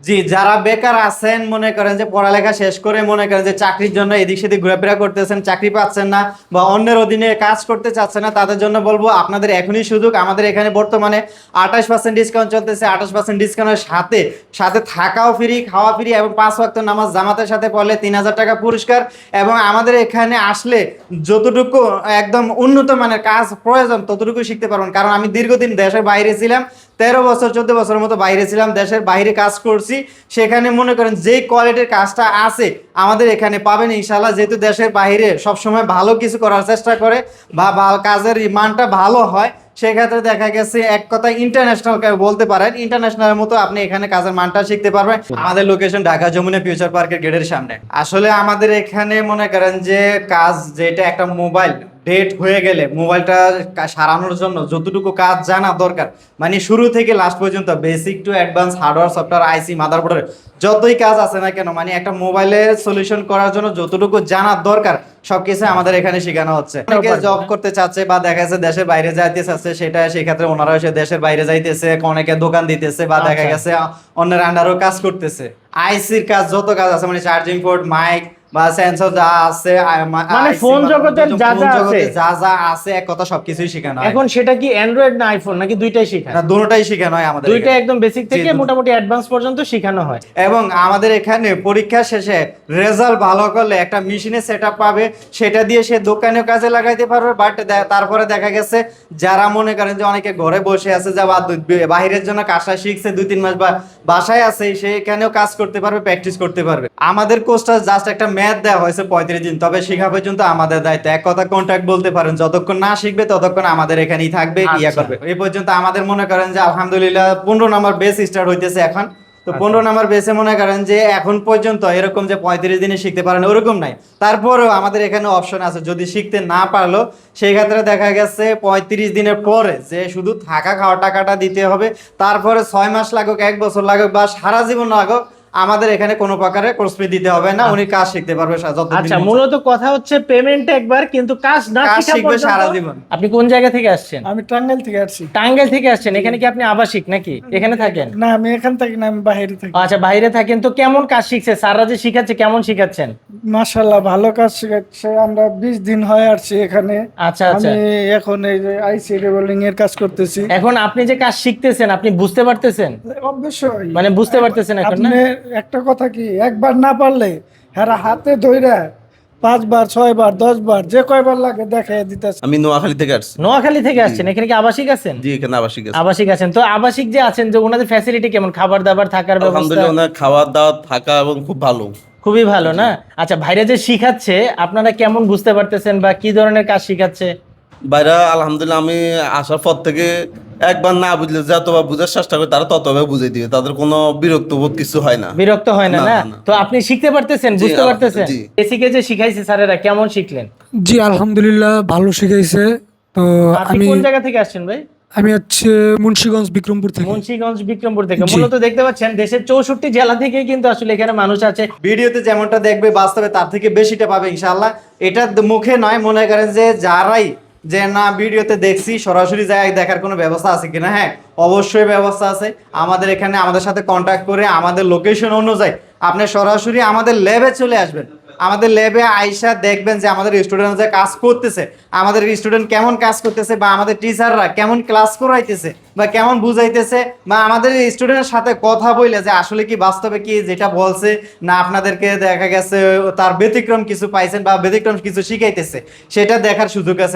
জি, যারা বেকার আছেন মনে করেন যে পড়ালেখা শেষ করে মনে করেন যে চাকরির জন্য এদিক সেদিক ঘোরাফেরা করতেছেন, চাকরি পাচ্ছেন না বা অন্যের অধীনে কাজ করতে চাচ্ছেন না, তাদের জন্য বলবো আপনাদের এখনই সুযোগ। আমাদের এখানে বর্তমানে 28% ডিসকাউন্ট চলতেছে। 28% ডিসকাউন্টের সাথে সাথে থাকাও ফ্রি, খাওয়া ফ্রি এবং 5 ওয়াক্ত নামাজ জামাতের সাথে পড়লে 3000 টাকা পুরস্কার। এবং আমাদের এখানে আসলে যতটুকু একদম উন্নত মানের কাজ প্রয়োজন ততটুকু শিখতে পারবেন। কারণ আমি দীর্ঘদিন দেশের বাইরে ছিলাম, 13 বছর 14 বছরের মতো বাইরে ছিলাম, দেশের বাইরে কাজ করছি। সেখানে মনে করেন যেই কোয়ালিটির কাজটা আছে আমাদের এখানে পাবেন ইনশাল্লাহ। যেহেতু দেশের বাইরে সবসময় ভালো কিছু করার চেষ্টা করে বা কাজের মানটা ভালো হয়, সেক্ষেত্রে দেখা গেছে এক কথায় ইন্টারন্যাশনাল বলতে পারেন, ইন্টারন্যাশনালের মতো আপনি এখানে কাজের মানটা শিখতে পারবেন। আমাদের লোকেশন ঢাকা যমুনা ফিউচার পার্কের গেটের সামনে। আসলে আমাদের এখানে মনে করেন যে কাজ যেটা একটা মোবাইল ডেট হয়ে গেলে মোবাইলটা সারানোর জন্য যতটুকু কাজ জানা দরকার, মানে শুরু থেকে লাস্ট পর্যন্ত basic to advance hardware software IC মাদারবোর্ডের যতই কাজ আছে না কেন, মানে একটা মোবাইলের সলিউশন করার জন্য যতটুকু জানার দরকার সবকিছু আমাদের এখানে শেখানো হচ্ছে। অনেকে জব করতে চাচ্ছে বা দেখা যাচ্ছে দেশের বাইরে যাইতে চাচ্ছে, সেটা সেক্ষেত্রে ওনারা এসে দেশের বাইরে যাইতেছে, অনেকে দোকান দিতেছে বা দেখা গেছে অন্যের আন্ডারও কাজ করতেছে। আইসির কাজ যত কাজ আছে মানে চার্জিং পোর্ট, মাইক বা সেন্সর যা আছে, মানে ফোন জগতের যা যা আছে, যা যা আছে এক কথা সবকিছুই শেখানো হয়। এখন সেটা কি অ্যান্ড্রয়েড না আইফোন নাকি দুইটাই শেখায়? না, দুটোটাই শেখানো হয় আমাদের দুইটা এখানে। একদম বেসিক থেকে মোটামুটি অ্যাডভান্স পর্যন্ত শেখানো হয়। এবং আমাদের এখানে পরীক্ষা শেষে রেজাল্ট ভালো করলে একটা মেশিনে সেটআপ পাবে, সেটা দিয়ে সে দোকানে কাজে লাগাইতে পারবে। বাট তারপরে দেখা গেছে যারা মনে করেন যে অনেকে ঘরে বসে আছে, যা বাহিরের জন্য কাজটা শিখছে 2-3 মাস বা বাসায় আছে, সেখানেও কাজ করতে পারবে, প্র্যাকটিস করতে পারবে। আমাদের কোর্সটা জাস্ট একটা ম্যাথ দেওয়া হয়েছে 35 দিন, তবে শেখা পর্যন্ত আমাদের দায়িত্ব। এক কথা কন্ট্যাক্ট বলতে পারেন, যতক্ষণ না শিখবে ততক্ষণ আমাদের এখানেই থাকবে, ইয়া করবে। এই পর্যন্ত আমাদের মনে করেন যে আলহামদুলিল্লাহ 15 নম্বর বেস স্টার্ট হইতেছে এখন। তো 15 নম্বর বেসে মনে করেন যে এখন পর্যন্ত এরকম যে 35 দিনে শিখতে পারেন ওরকম নাই। তারপরেও আমাদের এখানে অপশন আছে, যদি শিখতে না পারলো সেই ক্ষেত্রে দেখা গেছে 35 দিনের পরে যে শুধু থাকা খাওয়ার টাকাটা দিতে হবে। তারপরে 6 মাস লাগুক, 1 বছর লাগুক বা সারা জীবন লাগুক, আমাদের এখানে কোনো প্রকারে কোর্স ফি দিতে হবে না, উনি কাজ শিখতে পারবে যতদিন। আচ্ছা, মূলত কথা হচ্ছে পেমেন্ট একবার, কিন্তু কাজ না শিখা শিখবে পর্যন্ত সারা জীবন। আপনি কোন জায়গা থেকে আসছেন? আমি টাঙ্গাইল থেকে আসছি। টাঙ্গাইল থেকে আসছেন। এখানে কি আপনি আবাসিক নাকি এখানে থাকেন? না, আমি এখান থাকি না, আমি বাইরে থাকি। আচ্ছা, বাইরে থাকেন। তো কেমন কাজ শিখছে স্যাররা যে শিখাচ্ছে, কেমন শিখাচ্ছেন? মাশাআল্লাহ, ভালো কাজ শেখাচ্ছে। আমরা 20 দিন হয়ে আসছি এখানে। আচ্ছা আচ্ছা। আমি এখন এই যে আইসি লেভেলিং এর কাজ করতেছি। এখন আপনি যে কাজ শিখতেছেন আপনি বুঝতে পারতেছেন? অবশ্যই। মানে বুঝতে পারতেছেন এখন না? আপনি একটা কথা কি, একবার না পারলে হ্যাঁ হাতে ধইরা 5 বার 6 বার 10 বার যে কয়বার লাগে দেখাই দিতেছে। আমি নোয়াখালী থেকে আসছি। নোয়াখালী থেকে আসছেন। এখানে কি আবাসিক আছেন? জি, এখানে আবাসিক আছে। আবাসিক আছেন। তো আবাসিক যে আছেন, যে ওনাদের ফ্যাসিলিটি কেমন, খাবার দাবার থাকার ব্যবস্থা? আলহামদুলিল্লাহ, ওনার খাওয়া দাওয়া থাকা এবং খুব ভালো। খুবই ভালো না? আচ্ছা, ভাইরা যে শিখাচ্ছে আপনারা কেমন বুঝতে পারতেছেন বা কি ধরনের কাজ শিখাচ্ছে? বাইরা আলহামদুলিল্লাহ আমি আসার পর থেকে একবার না বুঝলে যতবার বুঝার চেষ্টা করে তারা ততবার বুঝে দিবে, তাদের কোনো বিরক্ত বোধ কিছু হয় না। বিরক্ত হয় না? না, না? না। তো আপনি শিখতে পারতেছেন, জি, বুঝতে পারতেছেন? জি। বেসিকে যে শিখাইছে স্যারেরা, কেমন শিখলেন? জি আলহামদুলিল্লাহ, ভালো শিখাইছে। তো আপনি আমি কোন জায়গা থেকে আসছেন ভাই? আমি হচ্ছে মুন্সিগঞ্জ বিক্রমপুর থেকে। মুন্সিগঞ্জ বিক্রমপুর থেকে। জি। মূলত দেখতে পাচ্ছেন দেশের 64 জেলা থেকে কিন্তু আসলে এখানে মানুষ আছে। ভিডিওতে যেমনটা দেখবে বাস্তবে তার থেকে বেশিটা পাবে ইনশাআল্লাহ। এটা মুখে নয়, মনে করেন যে যারাই যে না ভিডিওতে দেখছি সরাসরি জায়গায় দেখার কোনো ব্যবস্থা আছে কিনা, হ্যাঁ অবশ্যই ব্যবস্থা আছে। আমাদের এখানে আমাদের সাথে কন্ট্যাক্ট করে আমাদের লোকেশন অনুযায়ী আপনি সরাসরি আমাদের ল্যাবে চলে আসবেন। আমাদের ল্যাবে আইসা দেখবেন যে আমাদের স্টুডেন্ট যে কাজ করতেছে, আমাদের স্টুডেন্ট কেমন কাজ করতেছে বা আমাদের টিচাররা কেমন ক্লাস করাইতেছে বা কেমন বুঝাইতেছে, বা আমাদের স্টুডেন্টের সাথে কথা বলে যে আসলে কি বাস্তবে কি যেটা বলছে না আপনাদেরকে দেখা গেছে তার ব্যতিক্রম কিছু পাইছেন বা ব্যতিক্রম কিছু শিখাইতেছে, সেটা দেখার সুযোগ আছে।